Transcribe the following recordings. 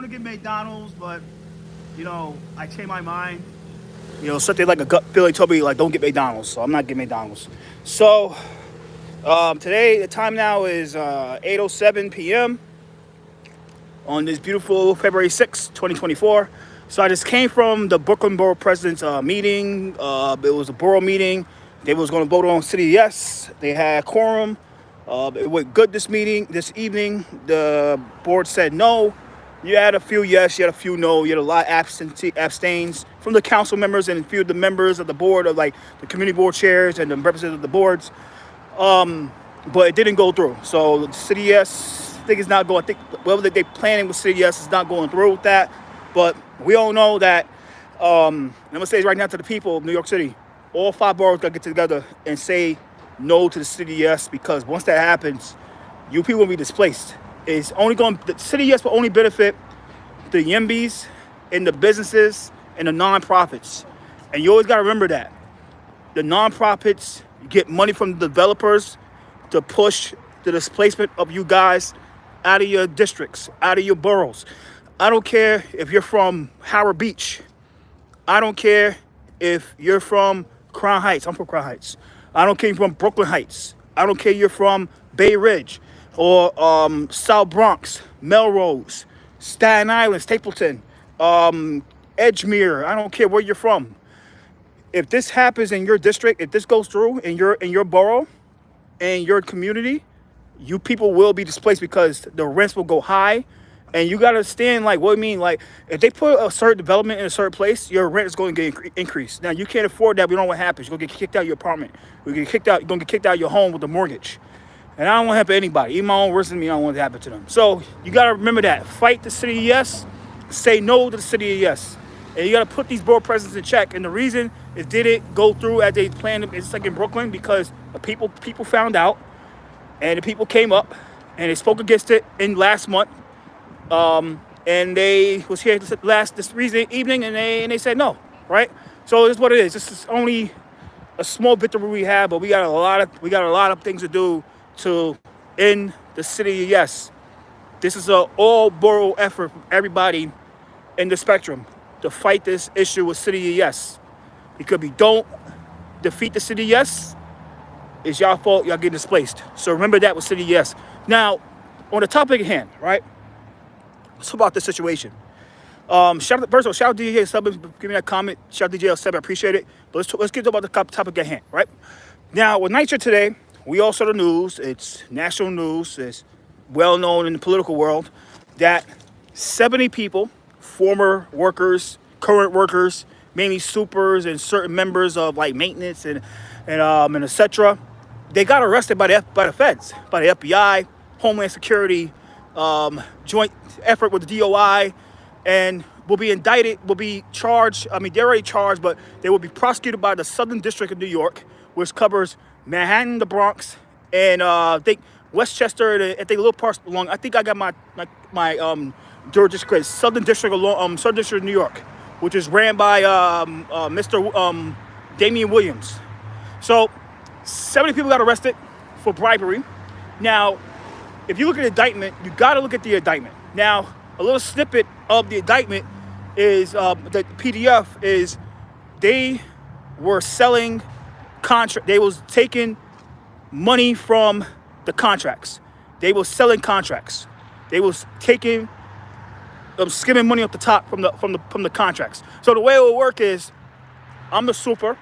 to get McDonald's, but I changed my mind. Something like a gut feeling told me like don't get McDonald's, so I'm not getting McDonald's. So today the time now is 8:07 p.m. on this beautiful February 6th, 2024. So I just came from the Brooklyn Borough President's meeting. It was a borough meeting. They was going to vote on city yes. They had quorum. It went good this evening. The board said no. You had a few yes, you had a few no. You had a lot of abstains from the council members and a few of the members of the board, of like the community board chairs and the representatives of the boards. But it didn't go through. So the city yes thing is not going. I think whatever they're planning with city yes is not going through with that. But we all know that. I'm gonna say right now to the people of New York City, all 5 boroughs gotta get together and say no to the city yes, because once that happens, you people will be displaced. It's only going. The city yes will only benefit the YIMBYs and the businesses and the nonprofits, and you always gotta remember that the nonprofits get money from the developers to push the displacement of you guys out of your districts, out of your boroughs. I don't care if you're from Howard Beach. I don't care if you're from Crown Heights. I'm from Crown Heights. I don't care if you're from Brooklyn Heights. I don't care if you're from Bay Ridge or South Bronx, Melrose, Staten Island, Stapleton, Edgemere. I don't care where you're from. If this happens in your district, if this goes through in your borough, in your community, you people will be displaced because the rents will go high. And you got to understand, like, what I mean, like, if they put a certain development in a certain place, your rent is going to get increased. Now, you can't afford that. We don't know what happens. You're going to get kicked out of your apartment. You're going to get kicked out of your home with a mortgage. And I don't want to happen to anybody. Even my own worst enemy, I don't want it to happen to them. So you got to remember that. Fight the city yes. Say no to the city yes. And you got to put these borough presidents in check. And the reason it didn't go through as they planned it, it's like in Brooklyn, because the people found out. And the people came up. And they spoke against it in last month. And they was here this recent evening, and they said no, right? So it's what it is. This is only a small victory we have, but we got a lot of things to do to end the city yes. This is an all borough effort from everybody in the spectrum to fight this issue with city yes. Because if we don't defeat the city yes, it's y'all fault. Y'all getting displaced. So remember that with city yes. Now, on the topic at hand, right? Let's talk about this situation. First of all, shout out to DJ Sub, give me that comment. Shout out to DJ Sub, I appreciate it. But let's get about the topic at hand, right? Now, with Nycha today, we all saw the news. It's national news. It's well known in the political world that 70 people, former workers, current workers, mainly supers and certain members of like maintenance and etc., they got arrested by the feds, by the FBI, Homeland Security. Joint effort with the DOI, and will be indicted, will be charged. I mean, they're already charged, but they will be prosecuted by the Southern District of New York, which covers Manhattan, the Bronx, and I think Westchester, and I think a little parts along. I think I got my jurisdiction, Southern District of New York, which is ran by Mr. Damian Williams. So 70 people got arrested for bribery. Now, if you look at the indictment, you got to look at the indictment. Now, a little snippet of the indictment is, the PDF is, they were selling they was taking money from the contracts. They was selling contracts. They was taking, skimming money off the top from the contracts. So the way it will work is, I'm the super,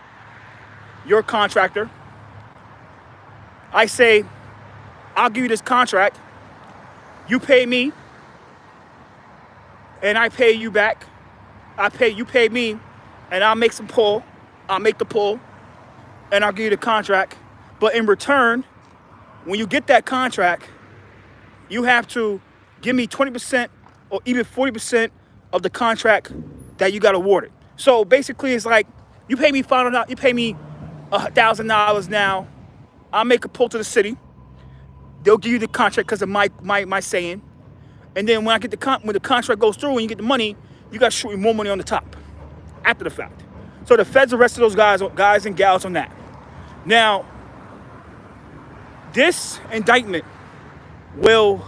you're a contractor. I say, I'll give you this contract. You pay me, and I pay you back. You pay me, and I'll make some pull. I'll make the pull, and I'll give you the contract. But in return, when you get that contract, you have to give me 20% or even 40% of the contract that you got awarded. So basically, it's like you pay me $500, you pay me $1,000 now. I'll make a pull to the city. They'll give you the contract because of my saying. And then when when the contract goes through and you get the money, you got to shoot me more money on the top after the fact. So the feds arrested those guys and gals on that. Now, this indictment will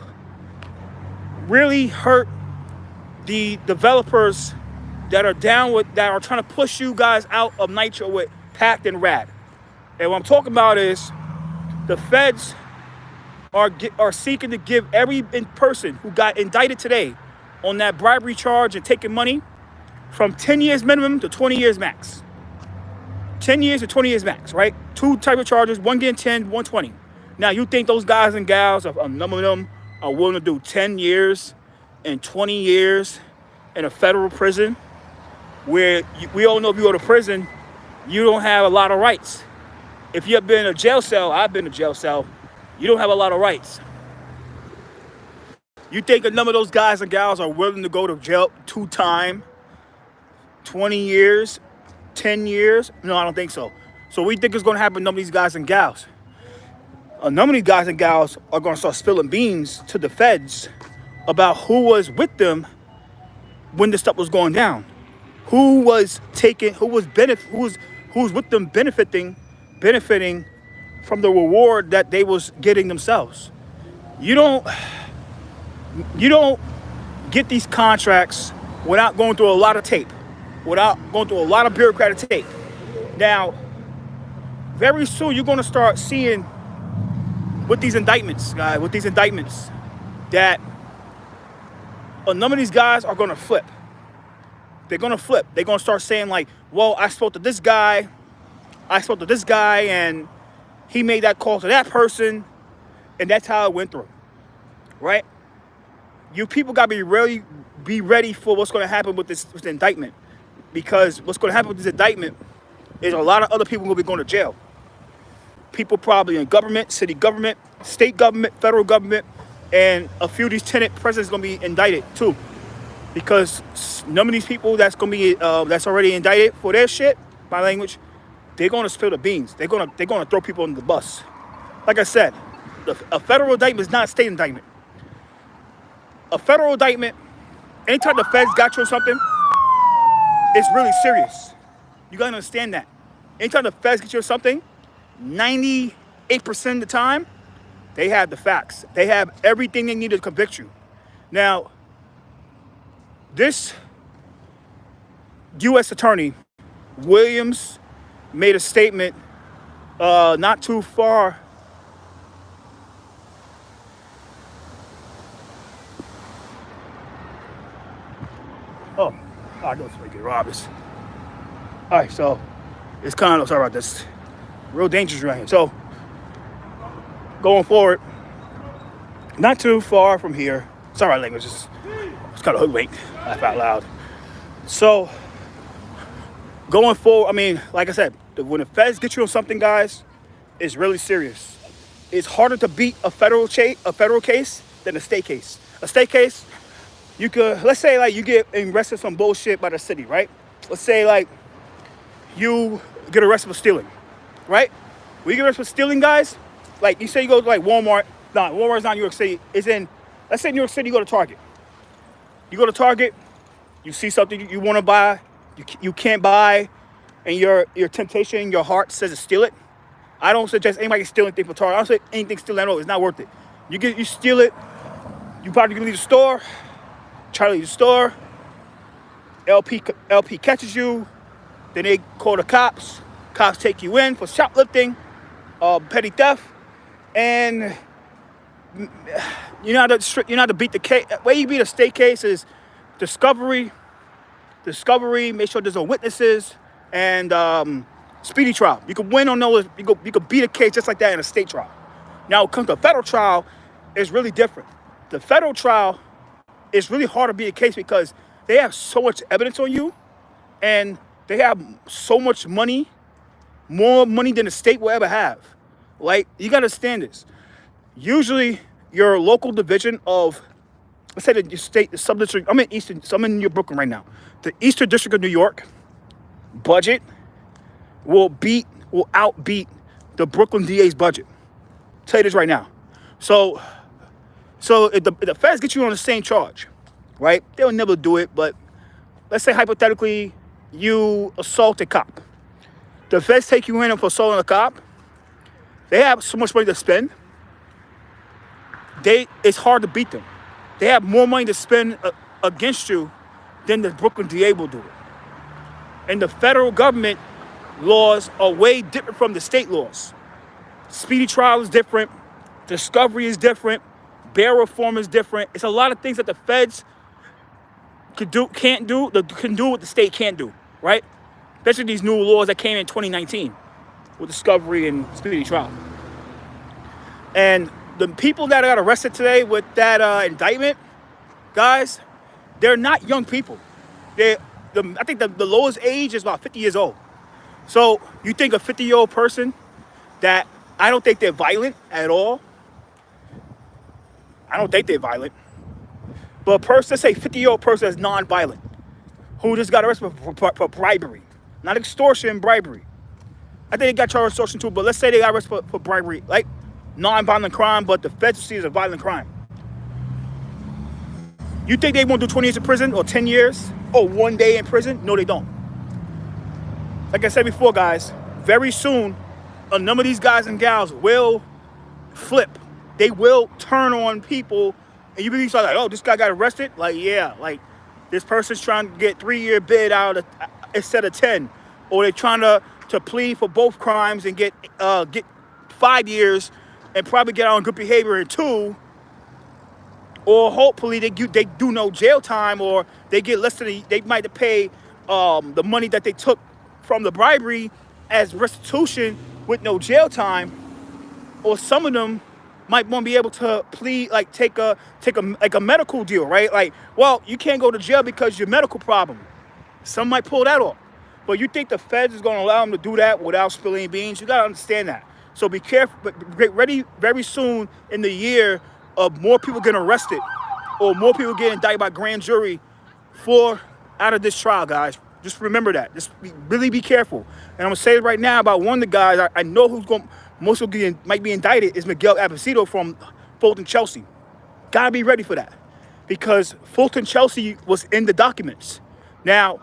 really hurt the developers that are trying to push you guys out of Nycha with pact and rad. And what I'm talking about is the feds are seeking to give every person who got indicted today on that bribery charge and taking money from 10 years minimum to 20 years max. 10 years to 20 years max, right? Two type of charges, one getting 10, one 20. Now, you think those guys and gals, a number of them, are willing to do 10 years and 20 years in a federal prison where we all know if you go to prison, you don't have a lot of rights. If you've been in a jail cell, I've been in a jail cell, you don't have a lot of rights. You think a number of those guys and gals are willing to go to jail 2-time, 20 years, 10 years? No, I don't think so. So we think it's going to happen to some of these guys and gals. A number of these guys and gals are going to start spilling beans to the feds about who was with them when this stuff was going down. Who was with them benefiting from the reward that they was getting themselves. You don't get these contracts without going through a lot of tape, without going through a lot of bureaucratic tape. Now, very soon you're going to start seeing with these indictments, guys, that a number of these guys are going to flip. They're going to flip. They're going to start saying like, well, I spoke to this guy, and he made that call to that person, and that's how it went through, right? You people got to be ready for what's going to happen with this indictment, because what's going to happen with this indictment is a lot of other people will be going to jail. People probably in government, city government, state government, federal government, and a few of these tenant presidents going to be indicted too, because none of these people that's going to be that's already indicted for their shit, my language, they're going to spill the beans. They're going to throw people under the bus. Like I said, a federal indictment is not a state indictment. A federal indictment, anytime the feds got you on something, it's really serious. You got to understand that. Anytime the feds get you on something, 98% of the time, they have the facts. They have everything they need to convict you. Now, this U.S. Attorney, Williams, made a statement not too far. Oh, I know somebody get robbed this. All right, so it's kind of, sorry about this, real dangerous right here. So going forward, not too far from here. Sorry, language, it's kind of hoodwinked, laugh out loud. So going forward, I mean, like I said, when the feds get you on something, guys, it's really serious. It's harder to beat a federal case than a state case. A state case, you could, let's say like you get arrested for some bullshit by the city, right? Let's say like you get arrested for stealing, right? When you get arrested for stealing, guys, like you say you go to like Walmart. No, Walmart's not New York City. It's in, let's say New York City, you go to Target. You go to Target, you see something you want to buy, you can't buy, and your temptation, your heart says to steal it. I don't suggest anybody steal anything from Target. I don't say anything steal at all. It's not worth it. You steal it, you probably can leave the store, try to leave the store, LP catches you, then they call the cops. Cops take you in for shoplifting, petty theft, and you're not to beat the case. The way you beat a state case is discovery, make sure there's no witnesses, and speedy trial. You can win on those. You could beat a case just like that in a state trial. Now, when it comes to a federal trial, it's really different. The federal trial is really hard to beat a case because they have so much evidence on you, and they have so much money, more money than the state will ever have. Like, you gotta understand this. Usually, your local division of, let's say the state, the sub-district, I'm in New Brooklyn right now. The Eastern District of New York budget will outbeat the Brooklyn DA's budget. I'll tell you this right now. So if the feds get you on the same charge, right? They'll never do it, but let's say hypothetically you assault a cop. The feds take you in for assaulting a cop. They have so much money to spend. It's hard to beat them. They have more money to spend against you then the Brooklyn DA will do it. And the federal government laws are way different from the state laws. Speedy trial is different. Discovery is different. Bail reform is different. It's a lot of things that the feds can do what the state can't do, right? Especially these new laws that came in 2019 with discovery and speedy trial. And the people that got arrested today with that indictment, guys, they're not young people. I think the lowest age is about 50 years old. So you think a 50-year-old person that I don't think they're violent at all. I don't think they're violent. But a person, let's say 50-year-old person that's non-violent, who just got arrested for bribery. Not extortion, bribery. I think they got charged with extortion too, but let's say they got arrested for bribery, like non-violent crime, but the feds see it as a violent crime. You think they won't do 20 years in prison or 10 years or 1 day in prison? No, they don't. Like I said before, guys, very soon, a number of these guys and gals will flip. They will turn on people, and you be like, oh, this guy got arrested? Like, yeah, like this person's trying to get 3-year bid out of instead of 10, or they're trying to plead for both crimes and get 5 years and probably get out on good behavior in 2, or hopefully they do no jail time, or they get less than they might have pay the money that they took from the bribery as restitution with no jail time, or some of them might want to be able to plead, like take a medical deal, right? Like, well, you can't go to jail because of your medical problem. Some might pull that off. But you think the feds is going to allow them to do that without spilling beans? You got to understand that. So be careful, but get ready very soon in the year of more people getting arrested or more people getting indicted by grand jury out of this trial, guys. Just remember that. Just really be careful. And I'm going to say it right now about one of the guys I know who's going might be indicted is Miguel Apposito from Fulton Chelsea. Gotta be ready for that, because Fulton Chelsea was in the documents. Now,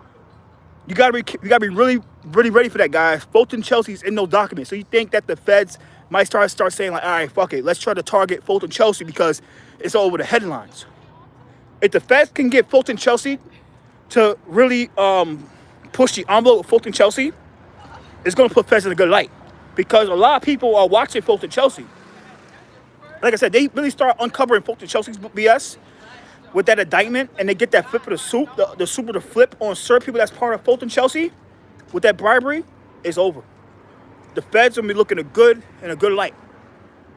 you gotta be really, really ready for that, guys. Fulton Chelsea's in those documents. So you think that the feds might start saying like, all right, fuck it, let's try to target Fulton Chelsea because it's all over the headlines. If the feds can get Fulton Chelsea to really push the envelope of Fulton Chelsea, it's gonna put feds in a good light. Because a lot of people are watching Fulton Chelsea. Like I said, they really start uncovering Fulton Chelsea's BS with that indictment, and they get that flip of the soup, the soup of the flip on certain people that's part of Fulton Chelsea with that bribery, is over. The feds will be looking in a good light,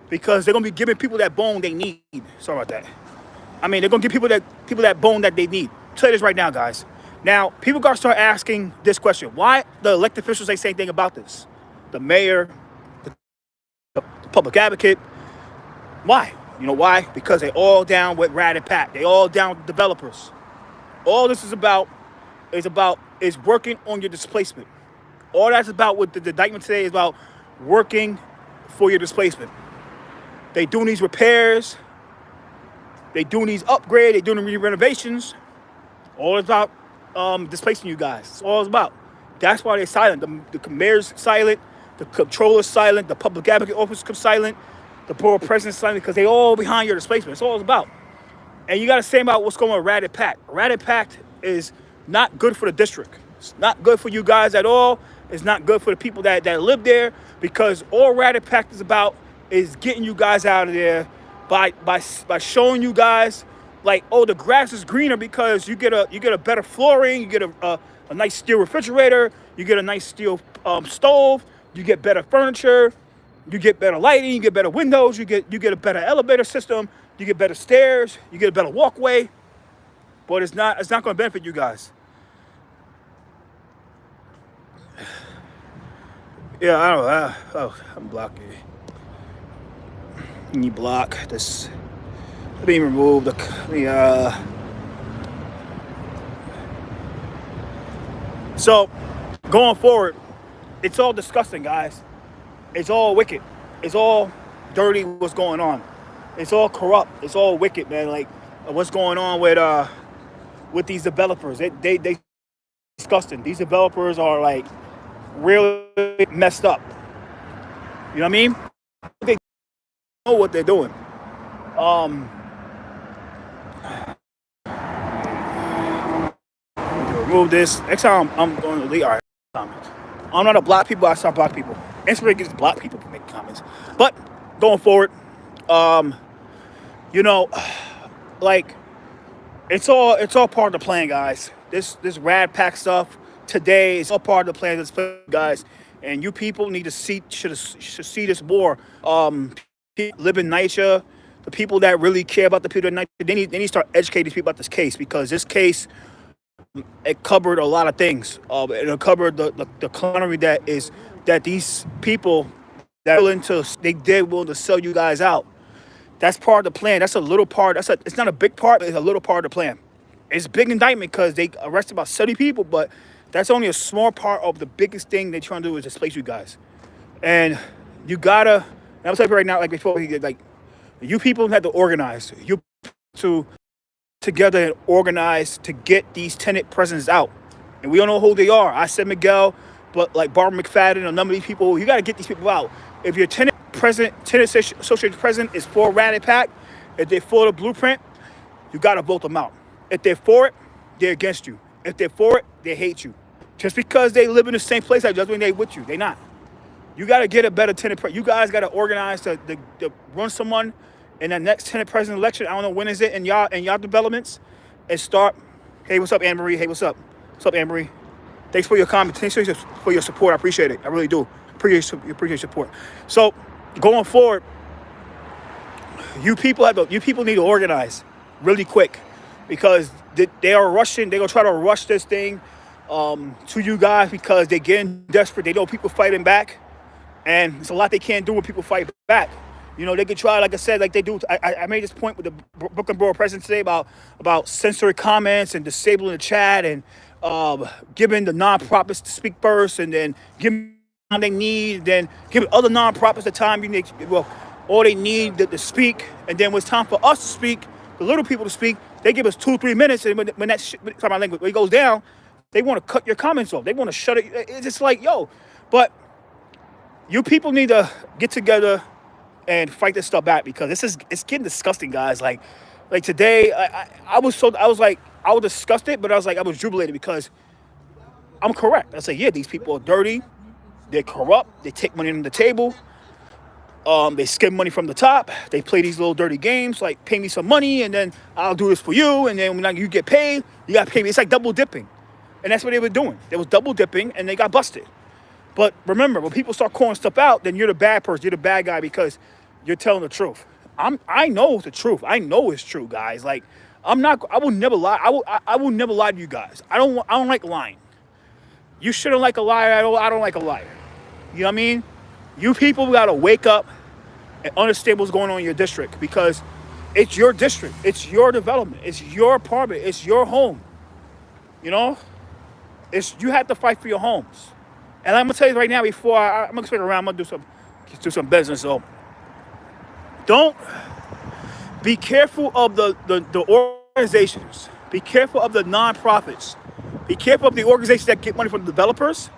because they're gonna be giving people that bone they need. Sorry about that. I mean, they're gonna give people that bone that they need. I'll tell you this right now, guys. Now, people gotta start asking this question: why the elected officials ain't saying anything about this? The mayor, the public advocate. Why? You know why? Because they all down with Rad and Pact. They all down with developers. All this is working on your displacement. All that's about with the indictment today is about working for your displacement. They doing these repairs. They doing these upgrades. They doing the renovations. All it's about displacing you guys. That's all it's about. That's why they're silent. The mayor's silent. The controller's silent. The public advocate office is silent. The borough president's silent, because they all behind your displacement. That's all it's about. And you got to say about what's going on with Rad and Pact. Rad and Pact is not good for the district. It's not good for you guys at all. It's not good for the people that live there, because all Rad and Pact is about is getting you guys out of there by showing you guys like, oh, the grass is greener because you get a better flooring, you get a nice steel refrigerator, you get a nice steel stove, you get better furniture, you get better lighting, you get better windows, you get a better elevator system, you get better stairs, you get a better walkway. But it's not going to benefit you guys. Yeah, I don't know. I'm blocking. Can you block this? Let me remove So, going forward, it's all disgusting, guys. It's all wicked. It's all dirty what's going on. It's all corrupt. It's all wicked, man. Like, what's going on with these developers. They disgusting. These developers are, like, really messed up. You know what I mean? They know what they're doing. remove this. Next time I'm going to delete our comments. I'm not a block people. I stop block people. Instagram gets block people for making comments. But going forward, you know, like it's all part of the plan, guys. This rad pack stuff today is all part of the plan. This plan, guys, and you people need to should see this more. Live in Nycha, the people that really care about the people in Nycha, they need to start educating these people about this case, because this case, it covered a lot of things. It covered the calamity that these people that willing to sell you guys out. That's part of the plan. That's a little part. It's not a big part, but it's a little part of the plan. It's a big indictment because they arrested about 70 people, but that's only a small part of the biggest thing they're trying to do is displace you guys. And you gotta, and I'm telling you right now, like before, like you people have to organize. You to together and organize to get these tenant presidents out. And we don't know who they are. I said Miguel, but like Barbara McFadden, a number of these people, you got to get these people out. If your tenant association president is for Rad Pact, if they're for the blueprint, you got to vote them out. If they're for it, they're against you. If they're for it, they hate you. Just because they live in the same place, that doesn't mean they with you. They're not. You got to get a better tenant president. You guys got to organize to run someone in the next tenant president election. I don't know when is it in y'all developments, and start. Hey, what's up, Anne Marie? Hey, what's up? What's up, Anne Marie? Thanks for your comment. Thanks for your support. I appreciate it. I really do. Appreciate your support. So going forward, you people need to organize really quick, because they are rushing. They're gonna try to rush this thing to you guys because they're getting desperate. They know people fighting back, and it's a lot they can't do when people fight back. You know, they could try, like I said, like they do. I made this point with the Brooklyn Borough president today about censoring comments and disabling the chat and giving the nonprofits to speak first, and then giving time they need, then giving other nonprofits the time you need. Well, all they need to speak, and then when it's time for us to speak, the little people to speak, they give us 2-3 minutes, and when that shit, sorry my language, when it goes down, they want to cut your comments off. They want to shut it. It's just like, yo, but you people need to get together and fight this stuff back, because it's getting disgusting, guys. Like today, I was disgusted, but I was jubilated because I'm correct. I say, yeah, these people are dirty, they're corrupt, they take money on the table, they skim money from the top, they play these little dirty games, like pay me some money and then I'll do this for you, and then when you get paid, you got to pay me. It's like double dipping, and that's what they were doing. They was double dipping, and they got busted. But remember, when people start calling stuff out, then you're the bad person, you're the bad guy, because you're telling the truth. I know the truth. I know it's true, guys. Like, I will never lie. I will never lie to you guys. I don't like lying. You shouldn't like a liar. I don't like a liar. You know what I mean? You people gotta wake up and understand what's going on in your district, because it's your district. It's your development. It's your apartment. It's your home. You know? You have to fight for your homes. And I'm gonna tell you right now, before I'm gonna stick around, I'm gonna do some business. So don't be careful of the organizations. Be careful of the nonprofits. Be careful of the organizations that get money from the developers,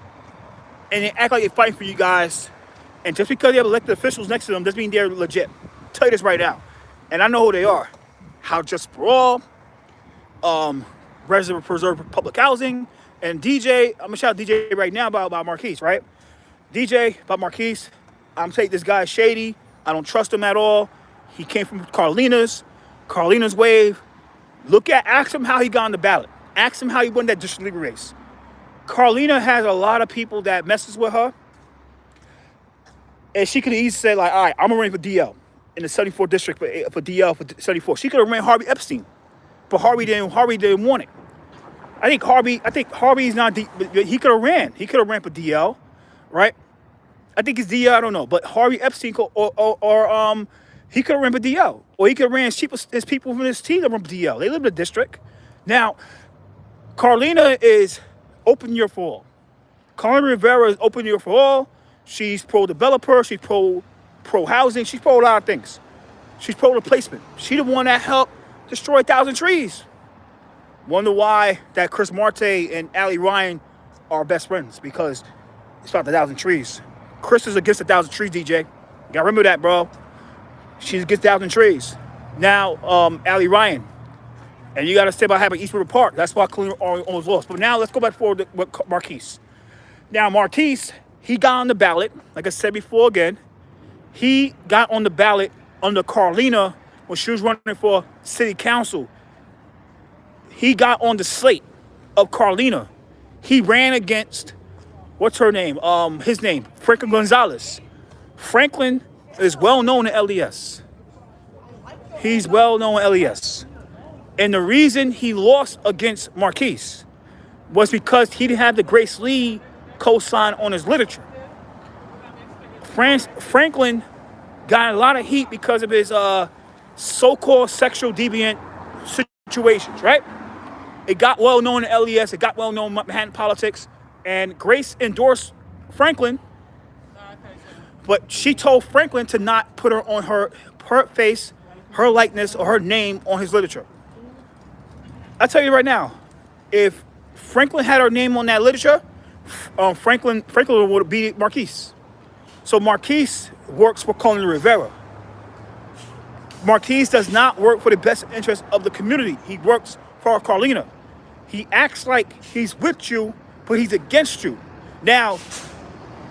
and they act like they're fighting for you guys. And just because they have elected officials next to them doesn't mean they're legit. I'll tell you this right now, and I know who they are. How Just for All, Resident Preserve Public Housing, and DJ. I'm gonna shout out DJ right now about Marquise, right? DJ about Marquise. I'm saying this guy is shady. I don't trust him at all. He came from Carlina's wave. Ask him how he got on the ballot. Ask him how he won that district leader race. Carlina has a lot of people that messes with her. And she could have easily said, like, all right, I'm gonna run for DL in the 74th district for DL for 74. She could have ran Harvey Epstein, but Harvey didn't want it. I think Harvey's not. He could have ran. He could have ran for DL, right? I think it's DL. I don't know, but Harvey Epstein or he could have ran for DL, or he could have ran his people from his team to run for DL. They live in the district. Now, Carlina is open year for all. Carlina Rivera is open year for all. She's pro-developer. She's pro-housing. She's pro a lot of things. She's pro-replacement. She's the one that helped destroy 1,000 trees. Wonder why that Chris Marte and Ali Ryan are best friends, because it's about 1,000 trees. Chris is against 1,000 trees, DJ. You gotta remember that, bro. She's against 1,000 trees. Now, Ali Ryan. And you got to stay by having East River Park. That's why Cleveland almost lost. But now let's go back forward with Marquise. Now, Marquise, he got on the ballot. Like I said before again, he got on the ballot under Carlina when she was running for city council. He got on the slate of Carlina. He ran against, what's her name? His name, Franklin Gonzalez. Franklin is well known in LES. He's well known in LES. And the reason he lost against Marquise was because he didn't have the Grace Lee co-sign on his literature. Franklin got a lot of heat because of his so-called sexual deviant situations, right? It got well known in LES. It got well known in Manhattan politics. And Grace endorsed Franklin, but she told Franklin to not put her on her face, her likeness, or her name on his literature. I tell you right now, if Franklin had her name on that literature, Franklin would have beat Marquise. So Marquise works for Colin Rivera. Marquise does not work for the best interest of the community. He works for Carlina. He acts like he's with you, but he's against you. Now,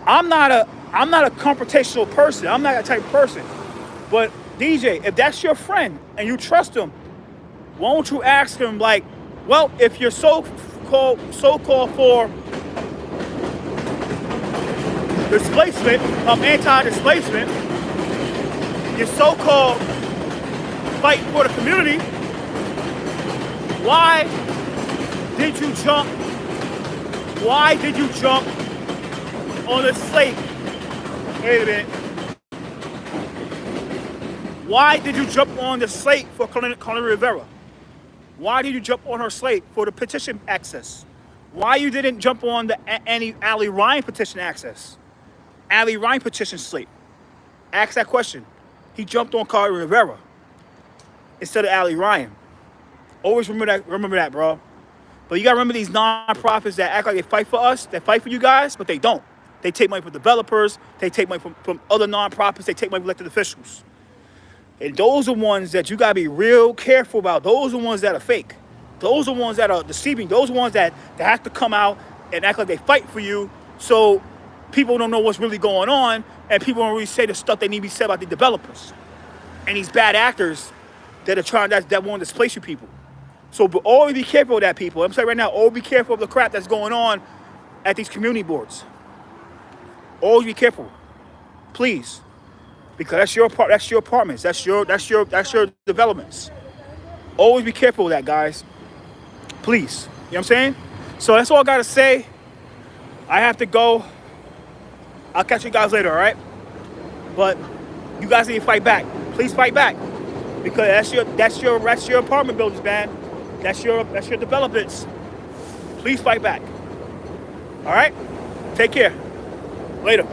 I'm not a confrontational person. I'm not that type of person. But DJ, if that's your friend and you trust him, won't you ask him, like, well, if you're so-called for displacement, anti-displacement, you're so-called fight for the community, why did you jump on the slate? Wait a minute. Why did you jump on the slate for Colin Rivera? Why did you jump on her slate for the petition access? Why you didn't jump on the Ali Ryan petition access? Ali Ryan petition slate. Ask that question. He jumped on Colin Rivera instead of Ali Ryan. Always remember that, bro. But you gotta remember these non-profits that act like they fight for us, that fight for you guys, but they don't. They take money from developers, they take money from other non-profits, they take money from elected officials. And those are ones that you gotta be real careful about. Those are ones that are fake. Those are ones that are deceiving. Those are ones that have to come out and act like they fight for you, so people don't know what's really going on, and people don't really say the stuff they need to be said about the developers and these bad actors that are trying that want to displace you people. So always be careful of that, people. I'm saying right now, always be careful of the crap that's going on at these community boards. Always be careful, please, because that's your apartments, that's your developments. Always be careful of that, guys. Please, you know what I'm saying? So that's all I gotta say. I have to go. I'll catch you guys later, all right? But you guys need to fight back. Please fight back, because that's your apartment buildings, man. That's your developments. Please fight back. All right? Take care. Later.